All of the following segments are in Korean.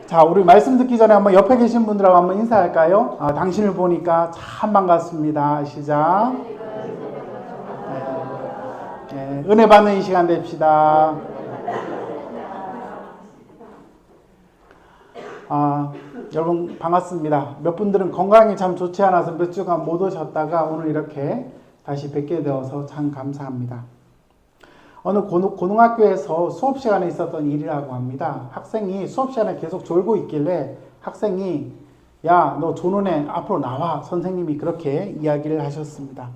자, 우리 말씀 듣기 전에 한번 옆에 계신 분들하고 한번 인사할까요? 당신을 보니까 참 반갑습니다. 시작. 은혜 받는 이 시간 됩시다. 여러분 반갑습니다. 몇 분들은 건강이 참 좋지 않아서 몇 주간 못 오셨다가 오늘 이렇게 다시 뵙게 되어서 참 감사합니다. 어느 고등학교에서 수업 시간에 있었던 일이라고 합니다. 학생이 수업 시간에 계속 졸고 있길래 학생이 야, 너 조는 애 앞으로 나와. 선생님이 그렇게 이야기를 하셨습니다.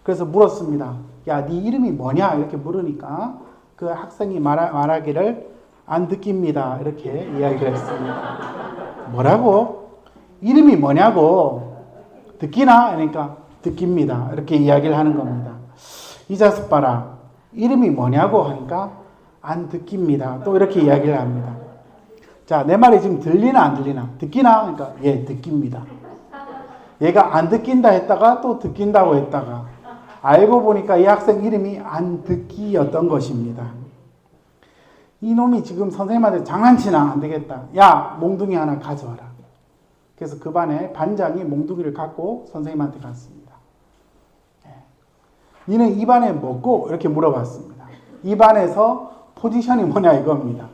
그래서 물었습니다. 야, 네 이름이 뭐냐? 이렇게 물으니까 그 학생이 말하기를 안 듣깁니다. 이렇게 이야기를 했습니다. 뭐라고? 이름이 뭐냐고? 듣기나? 그러니까 듣깁니다. 이렇게 이야기를 하는 겁니다. 이 자식 봐라. 이름이 뭐냐고 하니까 안 듣깁니다. 또 이렇게 이야기를 합니다. 자, 내 말이 지금 들리나 안 들리나? 듣기나? 그러니까 예, 듣깁니다. 얘가 안 듣긴다 했다가 또 듣긴다고 했다가 알고 보니까 이 학생 이름이 안 듣기였던 것입니다. 이놈이 지금 선생님한테 장난치나? 안 되겠다. 야, 몽둥이 하나 가져와라. 그래서 그 반에 반장이 몽둥이를 갖고 선생님한테 갔습니다. 니는 이 반에 뭐고? 이렇게 물어봤습니다. 이 반에서 포지션이 뭐냐 이겁니다.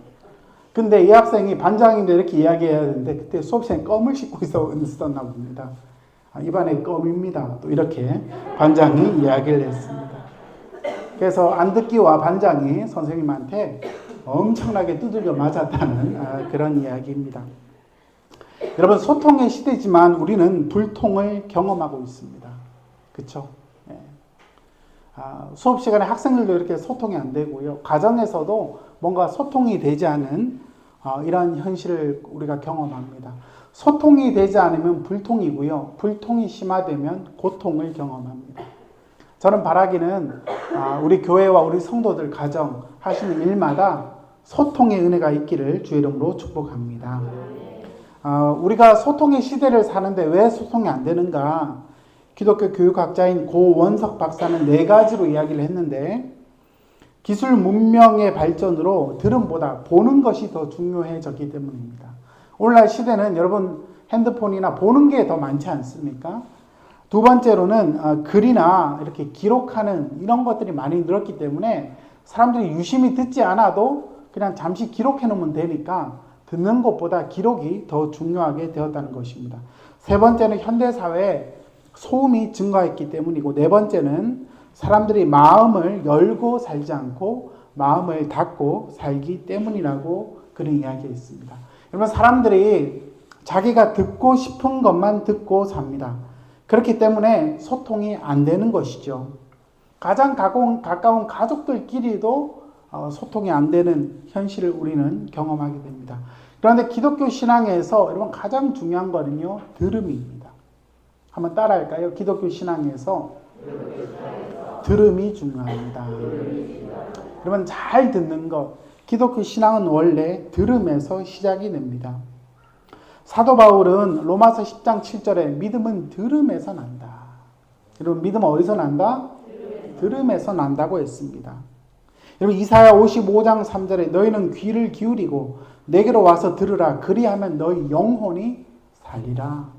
근데 이 학생이 반장인데 이렇게 이야기해야 되는데 그때 수업 시간에 껌을 씹고 있었나 봅니다. 이 반에 껌입니다. 또 이렇게 반장이 이야기를 했습니다. 그래서 안 듣기와 반장이 선생님한테 엄청나게 두들겨 맞았다는 그런 이야기입니다. 여러분, 소통의 시대지만 우리는 불통을 경험하고 있습니다. 그렇죠? 수업 시간에 학생들도 이렇게 소통이 안 되고요. 가정에서도 뭔가 소통이 되지 않은 이런 현실을 우리가 경험합니다. 소통이 되지 않으면 불통이고요. 불통이 심화되면 고통을 경험합니다. 저는 바라기는 우리 교회와 우리 성도들 가정 하시는 일마다 소통의 은혜가 있기를 주의 이름으로 축복합니다. 우리가 소통의 시대를 사는데 왜 소통이 안 되는가? 기독교 교육학자인 고원석 박사는 4가지로 이야기를 했는데 기술 문명의 발전으로 들음보다 보는 것이 더 중요해졌기 때문입니다. 오늘날 시대는 여러분 핸드폰이나 보는 게 더 많지 않습니까? 두 번째로는 글이나 이렇게 기록하는 이런 것들이 많이 늘었기 때문에 사람들이 유심히 듣지 않아도 그냥 잠시 기록해 놓으면 되니까 듣는 것보다 기록이 더 중요하게 되었다는 것입니다. 세 번째는 현대사회에 소음이 증가했기 때문이고, 네 번째는 사람들이 마음을 열고 살지 않고 마음을 닫고 살기 때문이라고 그런 이야기했습니다. 여러분, 사람들이 자기가 듣고 싶은 것만 듣고 삽니다. 그렇기 때문에 소통이 안 되는 것이죠. 가장 가까운 가족들끼리도 소통이 안 되는 현실을 우리는 경험하게 됩니다. 그런데 기독교 신앙에서 여러분 가장 중요한 거는요, 들음입니다. 한번 따라할까요? 기독교 신앙에서 들음이 중요합니다. 여러분, 잘 듣는 것. 기독교 신앙은 원래 들음에서 시작이 됩니다. 사도 바울은 로마서 10장 7절에 믿음은 들음에서 난다. 여러분, 믿음은 어디서 난다? 들음에서 난다고 했습니다. 여러분, 이사야 55장 3절에 너희는 귀를 기울이고 내게로 와서 들으라. 그리하면 너희 영혼이 살리라.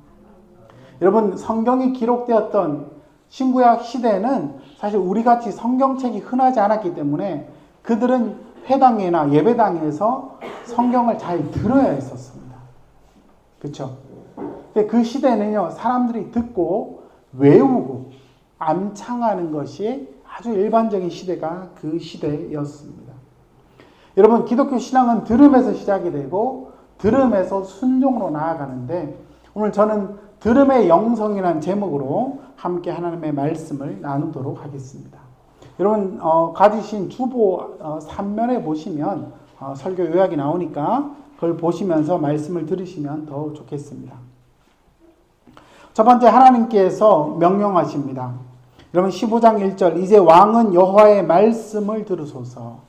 여러분, 성경이 기록되었던 신구약 시대에는 사실 우리같이 성경책이 흔하지 않았기 때문에 그들은 회당이나 예배당에서 성경을 잘 들어야 했었습니다. 그렇죠? 그 시대는요, 사람들이 듣고 외우고 암창하는 것이 아주 일반적인 시대가 그 시대였습니다. 여러분, 기독교 신앙은 들음에서 시작이 되고 들음에서 순종으로 나아가는데, 오늘 저는 들음의 영성이라는 제목으로 함께 하나님의 말씀을 나누도록 하겠습니다. 여러분, 가지신 주보 3면에 보시면 설교 요약이 나오니까 그걸 보시면서 말씀을 들으시면 더 좋겠습니다. 첫 번째, 하나님께서 명령하십니다. 여러분, 15장 1절, 이제 왕은 여호와의 말씀을 들으소서.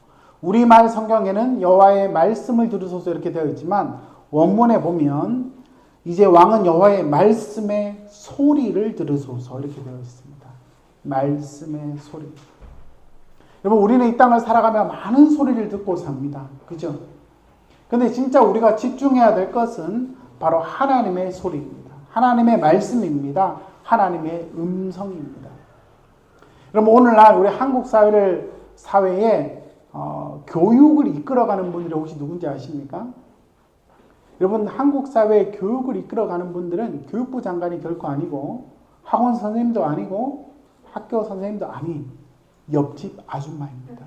우리말 성경에는 여호와의 말씀을 들으소서 이렇게 되어 있지만 원문에 보면 이제 왕은 여호와의 말씀의 소리를 들으소서 이렇게 되어 있습니다. 말씀의 소리. 여러분, 우리는 이 땅을 살아가며 많은 소리를 듣고 삽니다. 그죠? 근데 진짜 우리가 집중해야 될 것은 바로 하나님의 소리입니다. 하나님의 말씀입니다. 하나님의 음성입니다. 여러분, 오늘날 우리 한국 사회에 교육을 이끌어가는 분들이 혹시 누군지 아십니까? 여러분, 한국 사회의 교육을 이끌어가는 분들은 교육부 장관이 결코 아니고 학원 선생님도 아니고 학교 선생님도 아닌 옆집 아줌마입니다.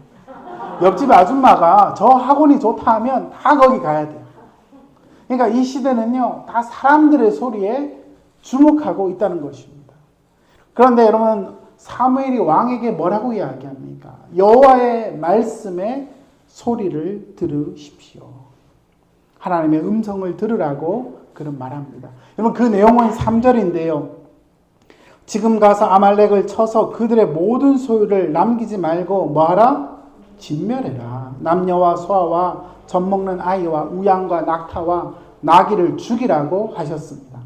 옆집 아줌마가 저 학원이 좋다 하면 다 거기 가야 돼요. 그러니까 이 시대는요, 다 사람들의 소리에 주목하고 있다는 것입니다. 그런데 여러분, 사무엘이 왕에게 뭐라고 이야기합니까? 여호와의 말씀의 소리를 들으십시오. 하나님의 음성을 들으라고 그런 말합니다. 여러분, 그 내용은 3절인데요. 지금 가서 아말렉을 쳐서 그들의 모든 소유를 남기지 말고 뭐하라? 진멸해라. 남녀와 소아와 젖먹는 아이와 우양과 낙타와 나귀를 죽이라고 하셨습니다.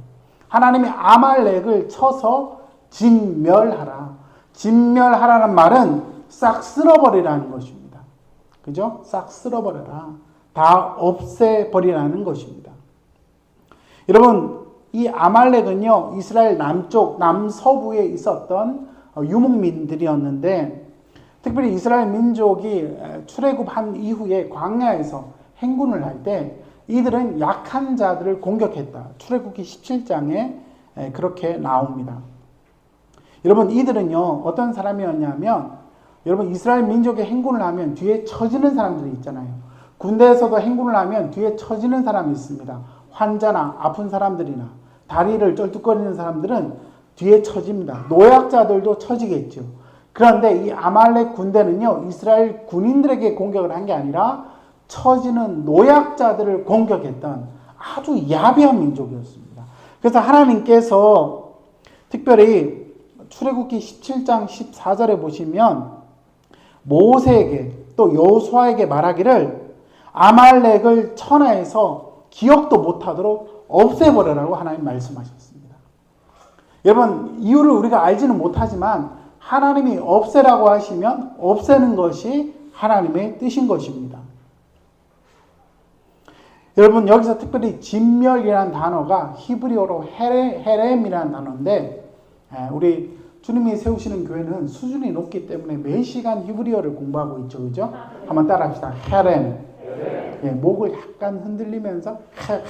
하나님이 아말렉을 쳐서 진멸하라. 진멸하라는 말은 싹 쓸어버리라는 것입니다. 그죠? 싹 쓸어버려라. 다 없애버리라는 것입니다. 여러분, 이 아말렉은요, 이스라엘 남쪽, 남서부에 있었던 유목민들이었는데, 특별히 이스라엘 민족이 출애굽한 이후에 광야에서 행군을 할 때 이들은 약한 자들을 공격했다. 출애굽기 17장에 그렇게 나옵니다. 여러분, 이들은요, 어떤 사람이었냐면, 여러분, 이스라엘 민족의 행군을 하면 뒤에 처지는 사람들이 있잖아요. 군대에서도 행군을 하면 뒤에 처지는 사람이 있습니다. 환자나 아픈 사람들이나 다리를 쩔뚝거리는 사람들은 뒤에 처집니다. 노약자들도 처지겠죠. 그런데 이 아말렉 군대는요, 이스라엘 군인들에게 공격을 한 게 아니라 처지는 노약자들을 공격했던 아주 야비한 민족이었습니다. 그래서 하나님께서 특별히 출애굽기 17장 14절에 보시면 모세에게 또 여호수아에게 말하기를 아말렉을 천하에서 기억도 못하도록 없애버려라고 하나님 말씀하셨습니다. 여러분, 이유를 우리가 알지는 못하지만 하나님이 없애라고 하시면 없애는 것이 하나님의 뜻인 것입니다. 여러분, 여기서 특별히 진멸이라는 단어가 히브리어로 헤렘이라는 단어인데, 우리 주님이 세우시는 교회는 수준이 높기 때문에 매 시간 히브리어를 공부하고 있죠. 그죠? 한번 따라합시다. 헤렘. 예, 목을 약간 흔들리면서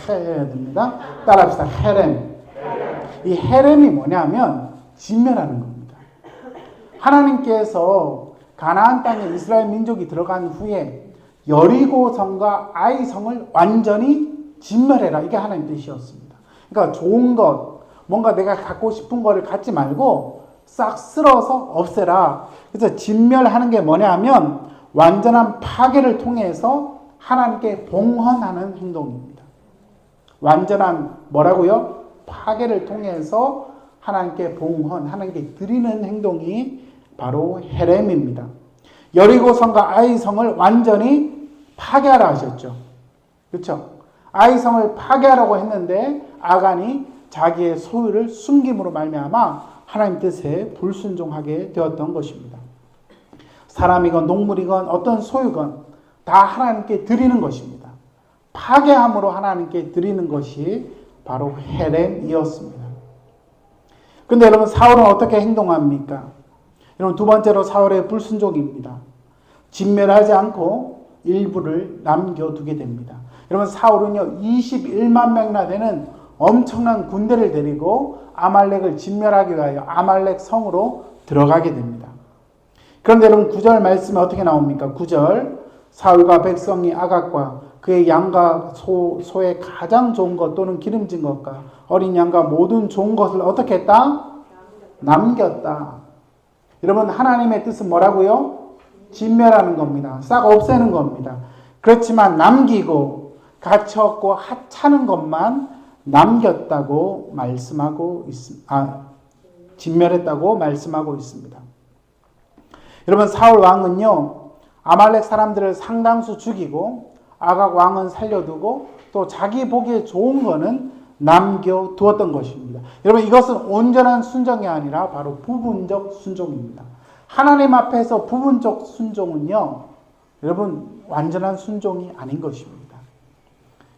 해야 됩니다. 따라합시다. 헤렘. 이 헤렘이 뭐냐면 진멸하는 겁니다. 하나님께서 가나안 땅에 이스라엘 민족이 들어간 후에 여리고성과 아이성을 완전히 진멸해라. 이게 하나님 뜻이었습니다. 그러니까 좋은 것, 뭔가 내가 갖고 싶은 거를 갖지 말고 싹 쓸어서 없애라. 그래서 진멸하는 게 뭐냐면 완전한 파괴를 통해서 하나님께 봉헌하는 행동입니다. 완전한 뭐라고요? 파괴를 통해서 하나님께 봉헌, 하나님께 드리는 행동이 바로 헤렘입니다. 여리고성과 아이성을 완전히 파괴하라 하셨죠. 그렇죠? 아이성을 파괴하라고 했는데 아간이 자기의 소유를 숨김으로 말미암아 하나님 뜻에 불순종하게 되었던 것입니다. 사람이건 동물이건 어떤 소유건 다 하나님께 드리는 것입니다. 파괴함으로 하나님께 드리는 것이 바로 헤렘이었습니다. 근데 여러분, 사울은 어떻게 행동합니까? 여러분, 두 번째로 사울의 불순종입니다. 진멸하지 않고 일부를 남겨두게 됩니다. 여러분, 사울은요 21만 명이나 되는 엄청난 군대를 데리고 아말렉을 진멸하기 위하여 아말렉 성으로 들어가게 됩니다. 그런데 여러분, 9절 말씀에 어떻게 나옵니까? 9절, 사울과 백성이 아각과 그의 양과 소의 가장 좋은 것 또는 기름진 것과 어린 양과 모든 좋은 것을 어떻게 했다? 남겼다. 여러분, 하나님의 뜻은 뭐라고요? 진멸하는 겁니다. 싹 없애는 겁니다. 그렇지만 남기고 갇혔고 하찮은 것만 남겼다고 말씀하고 있습니다. 진멸했다고 말씀하고 있습니다. 여러분, 사울 왕은요 아말렉 사람들을 상당수 죽이고 아각 왕은 살려두고 또 자기 보기에 좋은 거는 남겨두었던 것입니다. 여러분, 이것은 온전한 순종이 아니라 바로 부분적 순종입니다. 하나님 앞에서 부분적 순종은요 여러분 완전한 순종이 아닌 것입니다.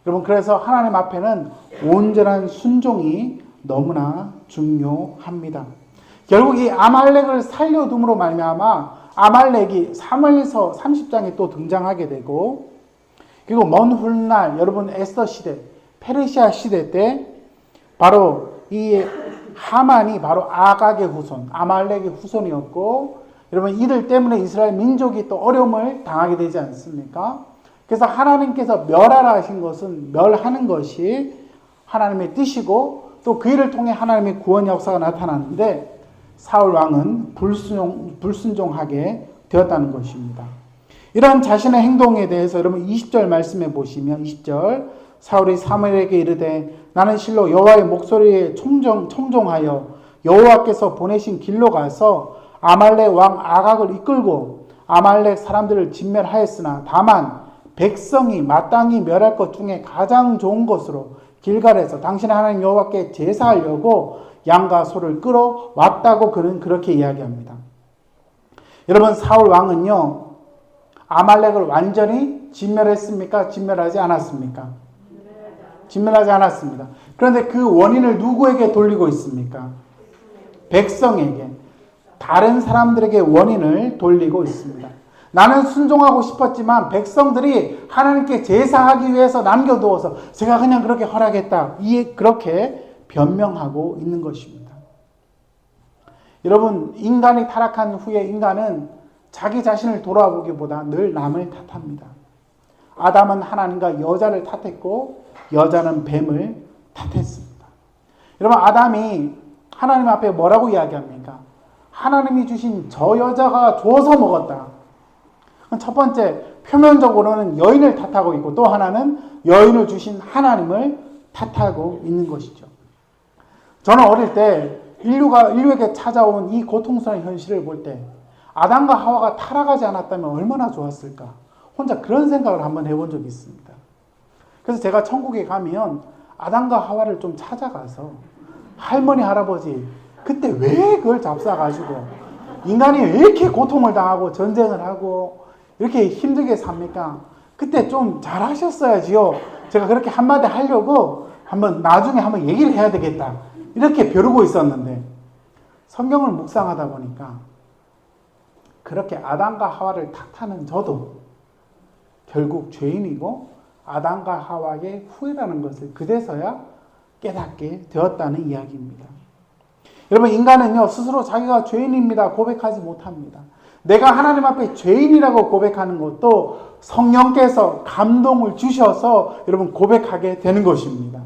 여러분, 그래서 하나님 앞에는 온전한 순종이 너무나 중요합니다. 결국 이 아말렉을 살려둠으로 말미암아 아말렉이 사무엘서 30장에 또 등장하게 되고, 그리고 먼 훗날 여러분 에스더 시대, 페르시아 시대 때 바로 이 하만이 바로 아각의 후손, 아말렉의 후손이었고, 여러분 이들 때문에 이스라엘 민족이 또 어려움을 당하게 되지 않습니까? 그래서 하나님께서 멸하라 하신 것은 멸하는 것이 하나님의 뜻이고, 또 그 일을 통해 하나님의 구원 역사가 나타나는데, 사울 왕은 불순종하게 되었다는 것입니다. 이런 자신의 행동에 대해서 여러분 20절 말씀해 보시면, 20절 사울이 사무엘에게 이르되 나는 실로 여호와의 목소리에 청종하여 여호와께서 보내신 길로 가서 아말렉 왕 아각을 이끌고 아말렉 사람들을 진멸하였으나 다만 백성이 마땅히 멸할 것 중에 가장 좋은 것으로 길갈에서 당신의 하나님 여호와께 제사하려고 양과 소를 끌어왔다고 그는 그렇게 이야기합니다. 여러분, 사울 왕은요, 아말렉을 완전히 진멸했습니까? 진멸하지 않았습니까? 진멸하지 않았습니다. 그런데 그 원인을 누구에게 돌리고 있습니까? 백성에게, 다른 사람들에게 원인을 돌리고 있습니다. 나는 순종하고 싶었지만 백성들이 하나님께 제사하기 위해서 남겨두어서 제가 그냥 그렇게 허락했다. 그렇게 변명하고 있는 것입니다. 여러분, 인간이 타락한 후에 인간은 자기 자신을 돌아보기보다 늘 남을 탓합니다. 아담은 하나님과 여자를 탓했고 여자는 뱀을 탓했습니다. 여러분, 아담이 하나님 앞에 뭐라고 이야기합니까? 하나님이 주신 저 여자가 줘서 먹었다. 첫 번째, 표면적으로는 여인을 탓하고 있고, 또 하나는 여인을 주신 하나님을 탓하고 있는 것이죠. 저는 어릴 때 인류에게 찾아온 이 고통스러운 현실을 볼 때 아담과 하와가 타락하지 않았다면 얼마나 좋았을까? 혼자 그런 생각을 한번 해본 적이 있습니다. 그래서 제가 천국에 가면 아담과 하와를 좀 찾아가서 할머니, 할아버지, 그때 왜 그걸 잡사가지고 인간이 왜 이렇게 고통을 당하고 전쟁을 하고 이렇게 힘들게 삽니까? 그때 좀 잘하셨어야지요. 제가 그렇게 한마디 하려고 나중에 한번 얘기를 해야 되겠다. 이렇게 벼르고 있었는데, 성경을 묵상하다 보니까 그렇게 아담과 하와를 탓하는 저도 결국 죄인이고 아담과 하와의 후회라는 것을 그제서야 깨닫게 되었다는 이야기입니다. 여러분, 인간은요, 스스로 자기가 죄인입니다 고백하지 못합니다. 내가 하나님 앞에 죄인이라고 고백하는 것도 성령께서 감동을 주셔서 여러분 고백하게 되는 것입니다.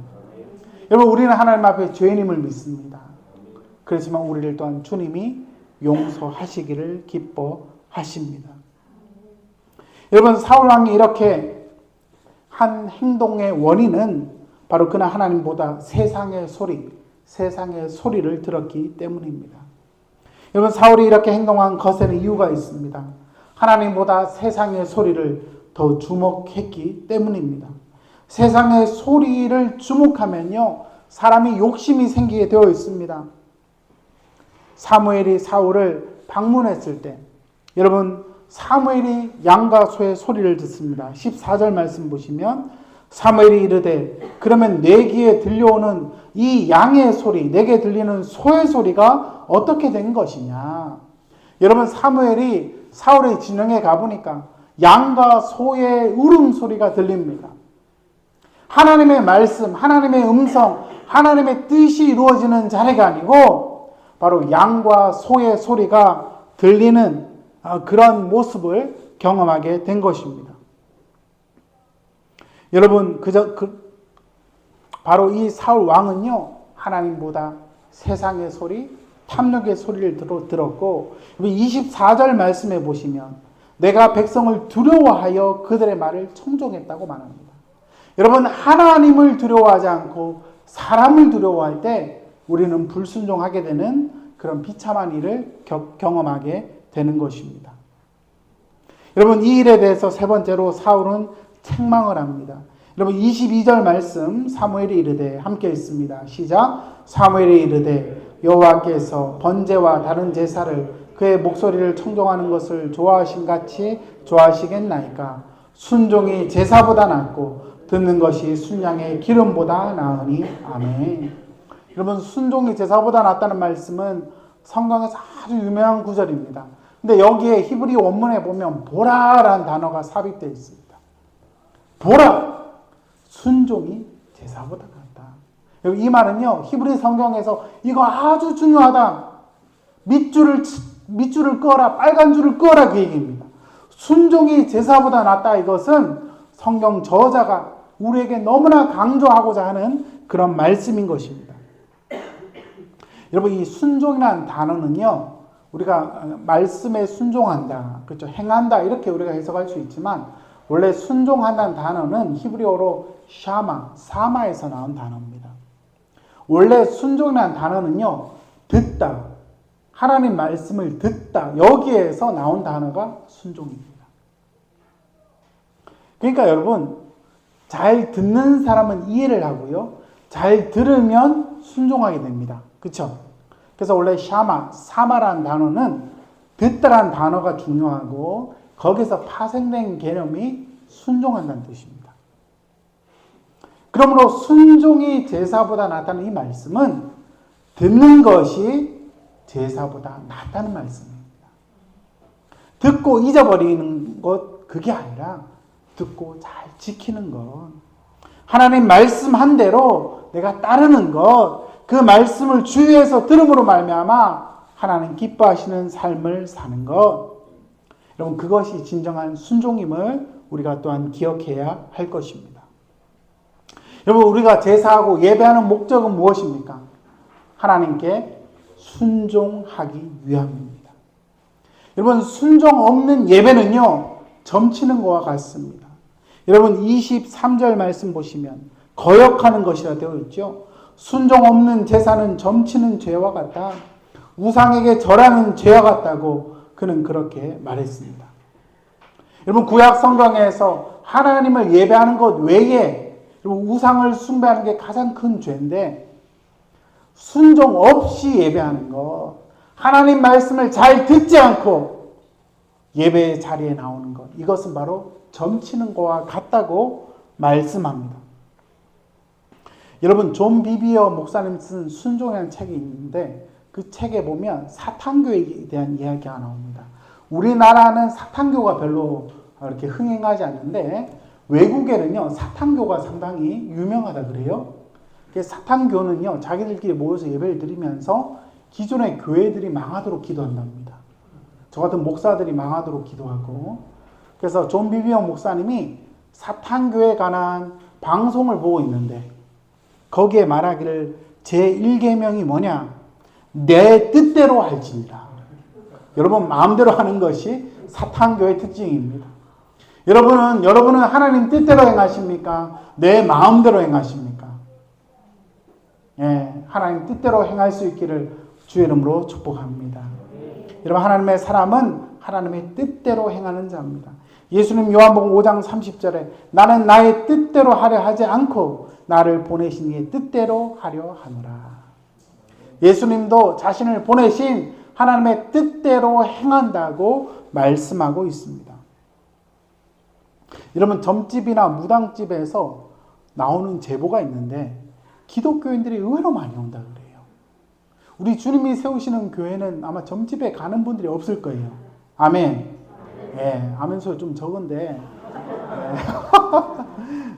여러분, 우리는 하나님 앞에 죄인임을 믿습니다. 그렇지만 우리를 또한 주님이 용서하시기를 기뻐하십니다. 여러분, 사울 왕이 이렇게 한 행동의 원인은 바로 그는 하나님보다 세상의 소리를 들었기 때문입니다. 여러분, 사울이 이렇게 행동한 것에는 이유가 있습니다. 하나님보다 세상의 소리를 더 주목했기 때문입니다. 세상의 소리를 주목하면요, 사람이 욕심이 생기게 되어 있습니다. 사무엘이 사울을 방문했을 때, 여러분, 사무엘이 양과 소의 소리를 듣습니다. 14절 말씀 보시면 사무엘이 이르되 그러면 내 귀에 들려오는 이 양의 소리, 내게 들리는 소의 소리가 어떻게 된 것이냐. 여러분, 사무엘이 사울의 진영에 가보니까 양과 소의 울음소리가 들립니다. 하나님의 말씀, 하나님의 음성, 하나님의 뜻이 이루어지는 자리가 아니고 바로 양과 소의 소리가 들리는 그런 모습을 경험하게 된 것입니다. 여러분, 바로 이 사울 왕은요, 하나님보다 세상의 소리, 탐욕의 소리를 들었고, 24절 말씀해 보시면 내가 백성을 두려워하여 그들의 말을 청종했다고 말합니다. 여러분, 하나님을 두려워하지 않고 사람을 두려워할 때 우리는 불순종하게 되는 그런 비참한 일을 경험하게 되는 것입니다. 여러분, 이 일에 대해서 세 번째로 사울은 책망을 합니다. 여러분, 22절 말씀 사무엘이 이르되, 함께 읽습니다. 시작. 사무엘이 이르되 여호와께서 번제와 다른 제사를 그의 목소리를 청종하는 것을 좋아하신 같이 좋아하시겠나이까? 순종이 제사보다 낫고 듣는 것이 순양의 기름보다 나으니. 아멘. 여러분, 순종이 제사보다 낫다는 말씀은 성경에서 아주 유명한 구절입니다. 근데 여기에 히브리 원문에 보면 보라라는 단어가 삽입되어 있습니다. 보라! 순종이 제사보다 낫다. 이 말은요, 히브리 성경에서 이거 아주 중요하다. 밑줄을 끄어라, 빨간 줄을 끄어라, 그 얘기입니다. 순종이 제사보다 낫다. 이것은 성경 저자가 우리에게 너무나 강조하고자 하는 그런 말씀인 것입니다. 여러분, 이 순종이라는 단어는요, 우리가 말씀에 순종한다, 그렇죠? 행한다, 이렇게 우리가 해석할 수 있지만, 원래 순종한다는 단어는 히브리어로 샤마, 사마에서 나온 단어입니다. 원래 순종이라는 단어는요, 듣다, 하나님 말씀을 듣다, 여기에서 나온 단어가 순종입니다. 그러니까 여러분, 잘 듣는 사람은 이해를 하고요, 잘 들으면 순종하게 됩니다. 그렇죠? 그래서 원래 샤마, 사마라는 단어는 듣다라는 단어가 중요하고 거기서 파생된 개념이 순종한다는 뜻입니다. 그러므로 순종이 제사보다 낫다는 이 말씀은 듣는 것이 제사보다 낫다는 말씀입니다. 듣고 잊어버리는 것, 그게 아니라 듣고 잘 지키는 것, 하나님 말씀한 대로 내가 따르는 것, 그 말씀을 주의해서 들음으로 말미암아 하나님 기뻐하시는 삶을 사는 것, 여러분, 그것이 진정한 순종임을 우리가 또한 기억해야 할 것입니다. 여러분, 우리가 제사하고 예배하는 목적은 무엇입니까? 하나님께 순종하기 위함입니다. 여러분, 순종 없는 예배는요, 점치는 것과 같습니다. 여러분, 23절 말씀 보시면 거역하는 것이라 되어 있죠. 순종 없는 제사는 점치는 죄와 같다. 우상에게 절하는 죄와 같다고 그는 그렇게 말했습니다. 여러분, 구약 성경에서 하나님을 예배하는 것 외에 우상을 숭배하는 게 가장 큰 죄인데, 순종 없이 예배하는 것, 하나님 말씀을 잘 듣지 않고 예배의 자리에 나오는 것, 이것은 바로 점치는 것과 같다고 말씀합니다. 여러분, 존 비비어 목사님 쓴 순종이라는 책이 있는데 그 책에 보면 사탄교에 대한 이야기가 나옵니다. 우리나라는 사탄교가 별로 이렇게 흥행하지 않는데 외국에는요, 사탄교가 상당히 유명하다 그래요. 사탄교는요, 자기들끼리 모여서 예배를 드리면서 기존의 교회들이 망하도록 기도한답니다. 저 같은 목사들이 망하도록 기도하고, 그래서 존 비비어 목사님이 사탄교에 관한 방송을 보고 있는데 거기에 말하기를 제1계명이 뭐냐? 내 뜻대로 할지니라. 여러분, 마음대로 하는 것이 사탄교의 특징입니다. 여러분은 하나님 뜻대로 행하십니까? 내 마음대로 행하십니까? 예, 하나님 뜻대로 행할 수 있기를 주의 이름으로 축복합니다. 여러분, 하나님의 사람은 하나님의 뜻대로 행하는 자입니다. 예수님 요한복음 5장 30절에 나는 나의 뜻대로 하려 하지 않고 나를 보내신 이의 뜻대로 하려 하노라. 예수님도 자신을 보내신 하나님의 뜻대로 행한다고 말씀하고 있습니다. 여러분, 점집이나 무당집에서 나오는 제보가 있는데 기독교인들이 의외로 많이 온다 그래요. 우리 주님이 세우시는 교회는 아마 점집에 가는 분들이 없을 거예요. 아멘. 예, 아멘 소리 좀 적은데.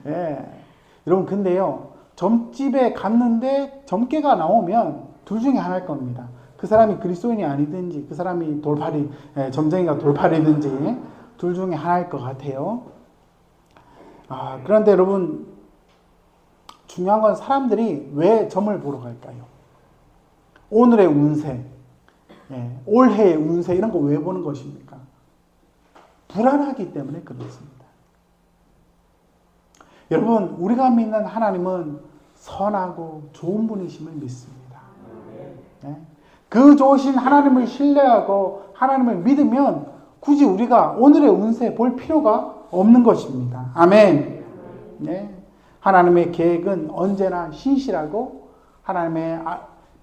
예. 예. 여러분, 근데요, 점집에 갔는데 점괘가 나오면 둘 중에 하나일 겁니다. 그 사람이 그리스도인이 아니든지, 그 사람이 점쟁이가 돌팔이든지, 둘 중에 하나일 것 같아요. 그런데 여러분, 중요한 건 사람들이 왜 점을 보러 갈까요? 오늘의 운세, 올해의 운세, 이런 거 왜 보는 것입니까? 불안하기 때문에 그렇습니다. 여러분, 우리가 믿는 하나님은 선하고 좋은 분이심을 믿습니다. 그 좋으신 하나님을 신뢰하고 하나님을 믿으면 굳이 우리가 오늘의 운세 볼 필요가 없는 것입니다. 아멘. 하나님의 계획은 언제나 신실하고 하나님의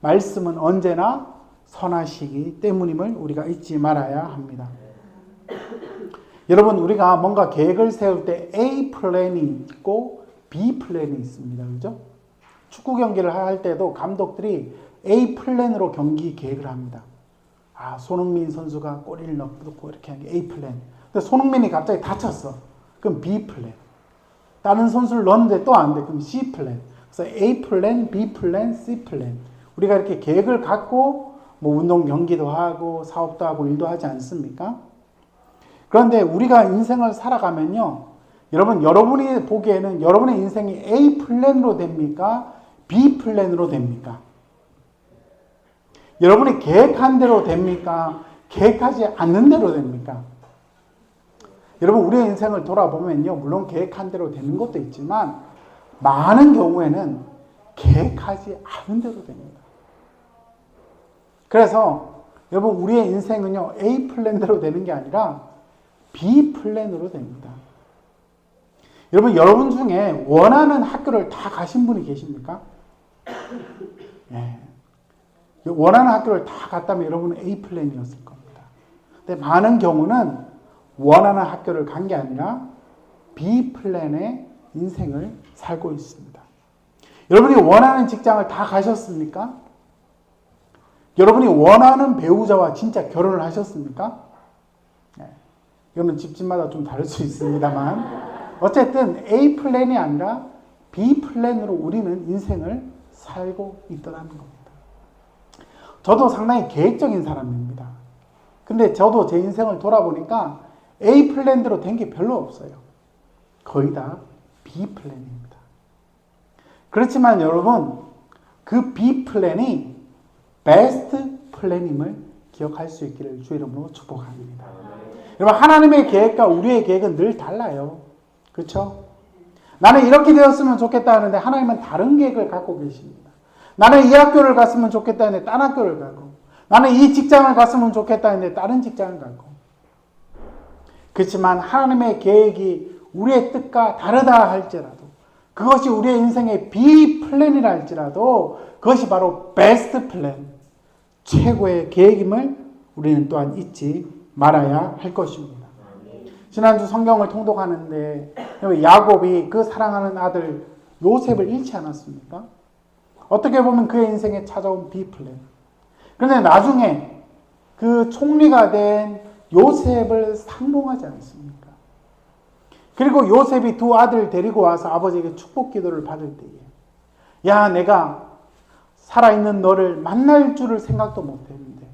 말씀은 언제나 선하시기 때문임을 우리가 잊지 말아야 합니다. 여러분, 우리가 뭔가 계획을 세울 때 A 플랜이 있고 B 플랜이 있습니다. 그죠? 축구 경기를 할 때도 감독들이 A 플랜으로 경기 계획을 합니다. 아, 손흥민 선수가 골을 넣고 이렇게 하는 게 A 플랜. 근데 손흥민이 갑자기 다쳤어. 그럼 B 플랜. 다른 선수를 넣었는데 또 안 돼. 그럼 C 플랜. 그래서 A 플랜, B 플랜, C 플랜. 우리가 이렇게 계획을 갖고 뭐 운동 경기도 하고 사업도 하고 일도 하지 않습니까? 그런데 우리가 인생을 살아가면요. 여러분이 보기에는 여러분의 인생이 A 플랜으로 됩니까? B 플랜으로 됩니까? 여러분이 계획한 대로 됩니까? 계획하지 않는 대로 됩니까? 여러분, 우리의 인생을 돌아보면요. 물론 계획한 대로 되는 것도 있지만 많은 경우에는 계획하지 않은 대로 됩니다. 그래서 여러분, 우리의 인생은요. A 플랜대로 되는 게 아니라 B 플랜으로 됩니다. 여러분 중에 원하는 학교를 다 가신 분이 계십니까? 네. 원하는 학교를 다 갔다면 여러분은 A 플랜이었을 겁니다. 근데 많은 경우는 원하는 학교를 간 게 아니라 B 플랜의 인생을 살고 있습니다. 여러분이 원하는 직장을 다 가셨습니까? 여러분이 원하는 배우자와 진짜 결혼을 하셨습니까? 네. 이거는 집집마다 좀 다를 수 있습니다만 어쨌든 A 플랜이 아니라 B 플랜으로 우리는 인생을 살고 있더라는 겁니다. 저도 상당히 계획적인 사람입니다. 근데 저도 제 인생을 돌아보니까 A 플랜대로 된 게 별로 없어요. 거의 다 B 플랜입니다. 그렇지만 여러분, 그 B 플랜이 베스트 플랜임을 기억할 수 있기를 주의 이름으로 축복합니다. 여러분, 하나님의 계획과 우리의 계획은 늘 달라요. 그렇죠? 나는 이렇게 되었으면 좋겠다 하는데 하나님은 다른 계획을 갖고 계십니다. 나는 이 학교를 갔으면 좋겠다 했는데 다른 학교를 가고, 나는 이 직장을 갔으면 좋겠다 했는데 다른 직장을 가고. 그렇지만 하나님의 계획이 우리의 뜻과 다르다 할지라도, 그것이 우리의 인생의 B 플랜이라 할지라도 그것이 바로 베스트 플랜, 최고의 계획임을 우리는 또한 잊지 말아야 할 것입니다. 지난주 성경을 통독하는데 야곱이 그 사랑하는 아들 요셉을 잃지 않았습니까? 어떻게 보면 그의 인생에 찾아온 B 플랜. 그런데 나중에 그 총리가 된 요셉을 상봉하지 않습니까? 그리고 요셉이 두 아들을 데리고 와서 아버지에게 축복 기도를 받을 때에, 야, 내가 살아있는 너를 만날 줄을 생각도 못했는데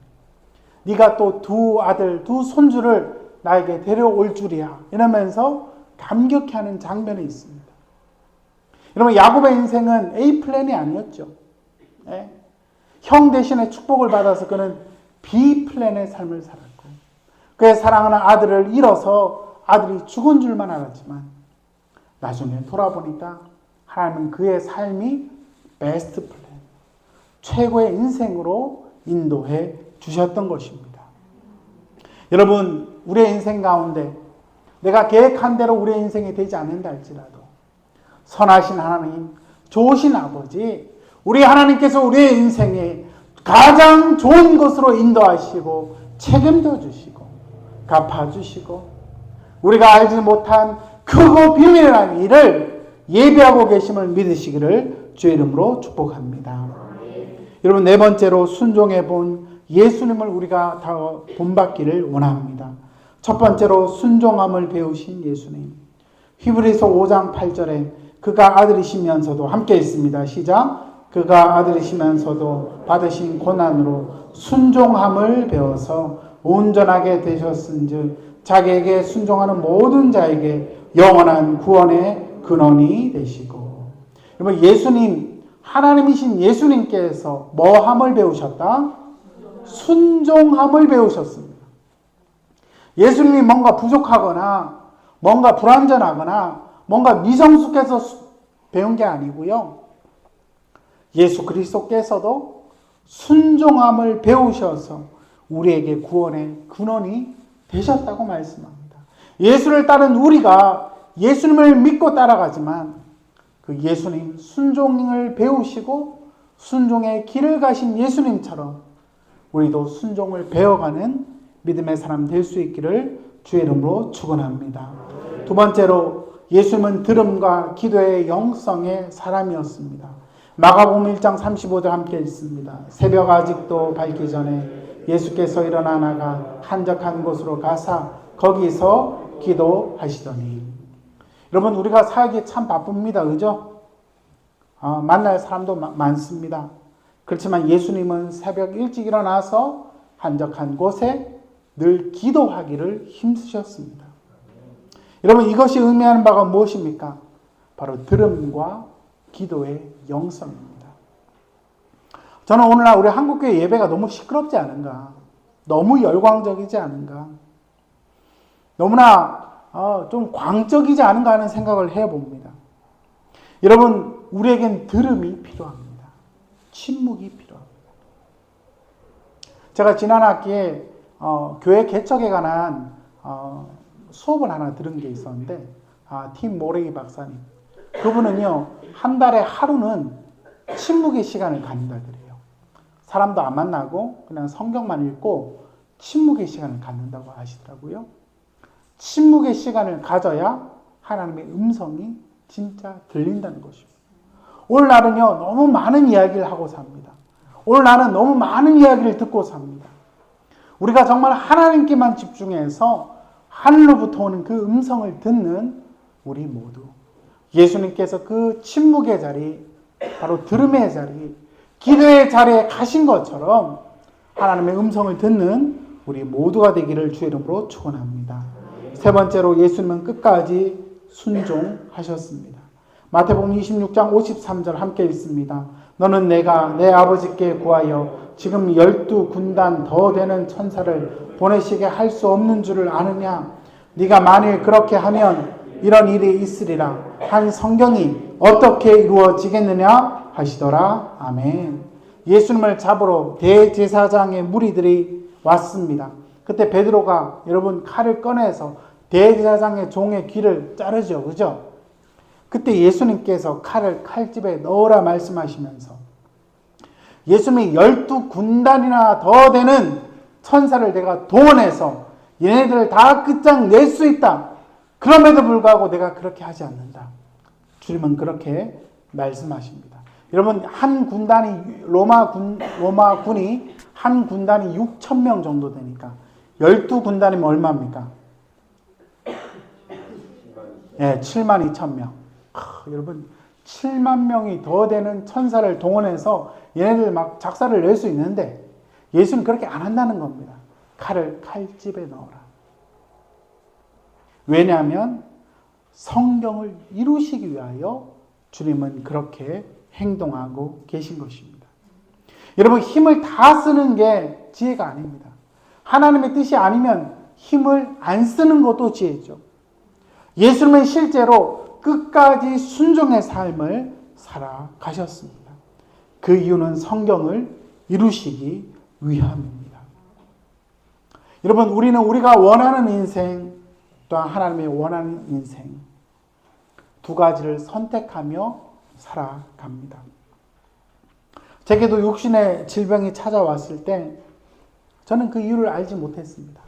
네가 또 두 아들, 두 손주를 나에게 데려올 줄이야, 이러면서 감격해하는 장면이 있습니다. 여러분, 야곱의 인생은 A 플랜이 아니었죠. 네? 형 대신에 축복을 받아서 그는 B 플랜의 삶을 살았고, 그의 사랑하는 아들을 잃어서 아들이 죽은 줄만 알았지만 나중에 돌아보니까 하나님은 그의 삶이 베스트 플랜, 최고의 인생으로 인도해 주셨던 것입니다. 여러분, 우리의 인생 가운데 내가 계획한 대로 우리의 인생이 되지 않는다 할지라도 선하신 하나님, 좋으신 아버지, 우리 하나님께서 우리의 인생에 가장 좋은 것으로 인도하시고 책임져 주시고 갚아주시고 우리가 알지 못한 크고 비밀한 일을 예비하고 계심을 믿으시기를 주의 이름으로 축복합니다. 여러분, 네 번째로 순종해 본 예수님을 우리가 다 본받기를 원합니다. 첫 번째로 순종함을 배우신 예수님. 히브리서 5장 8절에 그가 아들이시면서도, 함께 있습니다. 시작. 그가 아들이시면서도 받으신 고난으로 순종함을 배워서 온전하게 되셨은즉 자기에게 순종하는 모든 자에게 영원한 구원의 근원이 되시고. 여러분, 예수님, 하나님이신 예수님께서 뭐함을 배우셨다? 순종함을 배우셨습니다. 예수님이 뭔가 부족하거나 뭔가 불완전하거나 뭔가 미성숙해서 배운 게 아니고요. 예수 그리스도께서도 순종함을 배우셔서 우리에게 구원의 근원이 되셨다고 말씀합니다. 예수를 따른 우리가 예수님을 믿고 따라가지만 그 예수님 순종을 배우시고 순종의 길을 가신 예수님처럼 우리도 순종을 배워가는 믿음의 사람 될 수 있기를 주의 이름으로 축원합니다. 두 번째로 예수님은 들음과 기도의 영성의 사람이었습니다. 마가복음 1장 35절 함께 읽습니다. 새벽 아직도 밝기 전에 예수께서 일어나 나가 한적한 곳으로 가사 거기서 기도하시더니. 여러분, 우리가 살기 참 바쁩니다. 그죠? 만날 사람도 많습니다. 그렇지만 예수님은 새벽 일찍 일어나서 한적한 곳에 늘 기도하기를 힘쓰셨습니다. 여러분, 이것이 의미하는 바가 무엇입니까? 바로 들음과 기도의 영성입니다. 저는 오늘날 우리 한국교회 예배가 너무 시끄럽지 않은가? 너무 열광적이지 않은가? 너무나 좀 광적이지 않은가 하는 생각을 해봅니다. 여러분, 우리에겐 들음이 필요합니다. 침묵이 필요합니다. 제가 지난 학기에 교회 개척에 관한 수업을 하나 들은 게 있었는데, 팀 모레이 박사님, 그분은요 한 달에 하루는 침묵의 시간을 갖는다 그래요. 사람도 안 만나고 그냥 성경만 읽고 침묵의 시간을 갖는다고 하시더라고요. 침묵의 시간을 가져야 하나님의 음성이 진짜 들린다는 것입니다. 오늘날은요 너무 많은 이야기를 하고 삽니다. 오늘날은 너무 많은 이야기를 듣고 삽니다. 우리가 정말 하나님께만 집중해서 하늘로부터 오는 그 음성을 듣는 우리 모두, 예수님께서 그 침묵의 자리, 바로 들음의 자리, 기도의 자리에 가신 것처럼 하나님의 음성을 듣는 우리 모두가 되기를 주의 이름으로 축원합니다. 세 번째로 예수님은 끝까지 순종하셨습니다. 마태복음 26장 53절 함께 읽습니다. 너는 내가 내 아버지께 구하여 지금 12군단 더 되는 천사를 보내시게 할 수 없는 줄을 아느냐? 네가 만일 그렇게 하면 이런 일이 있으리라 한 성경이 어떻게 이루어지겠느냐 하시더라. 아멘. 예수님을 잡으러 대제사장의 무리들이 왔습니다. 그때 베드로가 여러분 칼을 꺼내서 대제사장의 종의 귀를 자르죠. 그죠? 그때 예수님께서 칼을 칼집에 넣으라 말씀하시면서 예수님이 12군단이나 더 되는 천사를 내가 동원해서 얘네들을 다 끝장낼 수 있다. 그럼에도 불구하고 내가 그렇게 하지 않는다. 주님은 그렇게 말씀하십니다. 여러분, 한 군단이 로마군이 한 군단이 6,000명 정도 되니까 12군단이면 얼마입니까? 네, 72,000명. 여러분, 7만 명이 더 되는 천사를 동원해서 얘네들 막 작사를 낼 수 있는데 예수는 그렇게 안 한다는 겁니다. 칼을 칼집에 넣어라. 왜냐하면 성경을 이루시기 위하여 주님은 그렇게 행동하고 계신 것입니다. 여러분, 힘을 다 쓰는 게 지혜가 아닙니다. 하나님의 뜻이 아니면 힘을 안 쓰는 것도 지혜죠. 예수님은 실제로 끝까지 순종의 삶을 살아가셨습니다. 그 이유는 성경을 이루시기 위함입니다. 여러분, 우리는 우리가 원하는 인생, 또한 하나님의 원하는 인생, 두 가지를 선택하며 살아갑니다. 제게도 육신의 질병이 찾아왔을 때 저는 그 이유를 알지 못했습니다.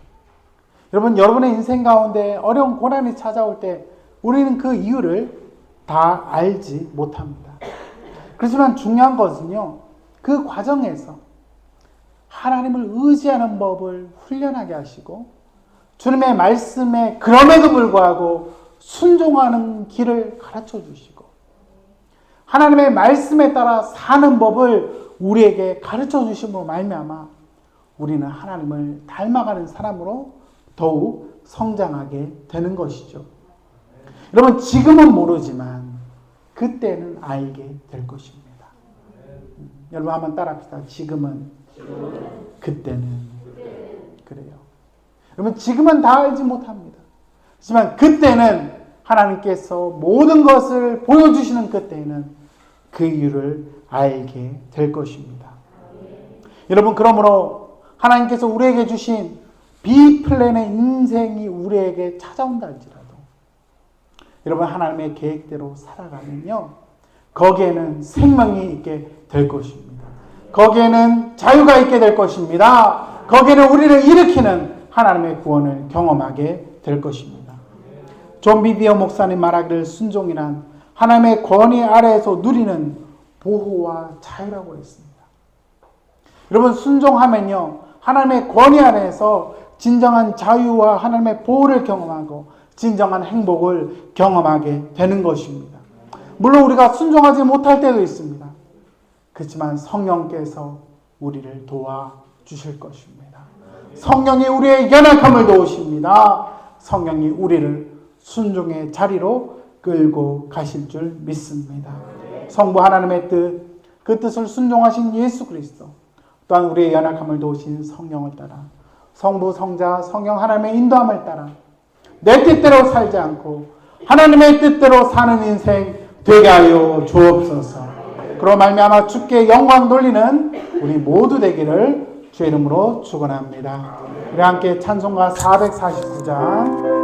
여러분, 여러분의 인생 가운데 어려운 고난이 찾아올 때 우리는 그 이유를 다 알지 못합니다. 그렇지만 중요한 것은요, 그 과정에서 하나님을 의지하는 법을 훈련하게 하시고 주님의 말씀에 그럼에도 불구하고 순종하는 길을 가르쳐 주시고 하나님의 말씀에 따라 사는 법을 우리에게 가르쳐 주심으로 말미암아 우리는 하나님을 닮아가는 사람으로 더욱 성장하게 되는 것이죠. 여러분, 지금은 모르지만 그때는 알게 될 것입니다. 여러분, 한번 따라합시다. 지금은, 그때는. 그래요. 여러분, 지금은 다 알지 못합니다. 하지만 그때는 하나님께서 모든 것을 보여주시는 그때는 그 이유를 알게 될 것입니다. 여러분, 그러므로 하나님께서 우리에게 주신 B플랜의 인생이 우리에게 찾아온다 할지라도 여러분, 하나님의 계획대로 살아가면요, 거기에는 생명이 있게 될 것입니다. 거기에는 자유가 있게 될 것입니다. 거기에는 우리를 일으키는 하나님의 구원을 경험하게 될 것입니다. 존 비디어 목사님 말하기를 순종이란 하나님의 권위 아래에서 누리는 보호와 자유라고 했습니다. 여러분, 순종하면요, 하나님의 권위 아래에서 진정한 자유와 하나님의 보호를 경험하고 진정한 행복을 경험하게 되는 것입니다. 물론 우리가 순종하지 못할 때도 있습니다. 그렇지만 성령께서 우리를 도와주실 것입니다. 성령이 우리의 연약함을 도우십니다. 성령이 우리를 순종의 자리로 끌고 가실 줄 믿습니다. 성부 하나님의 뜻, 그 뜻을 순종하신 예수 그리스도, 또한 우리의 연약함을 도우신 성령을 따라 성부, 성자, 성령 하나님의 인도함을 따라 내 뜻대로 살지 않고 하나님의 뜻대로 사는 인생 되게 하여 주옵소서. 그로 말미암아 주께 영광 돌리는 우리 모두 되기를 주의 이름으로 축원합니다. 우리 함께 찬송가 449장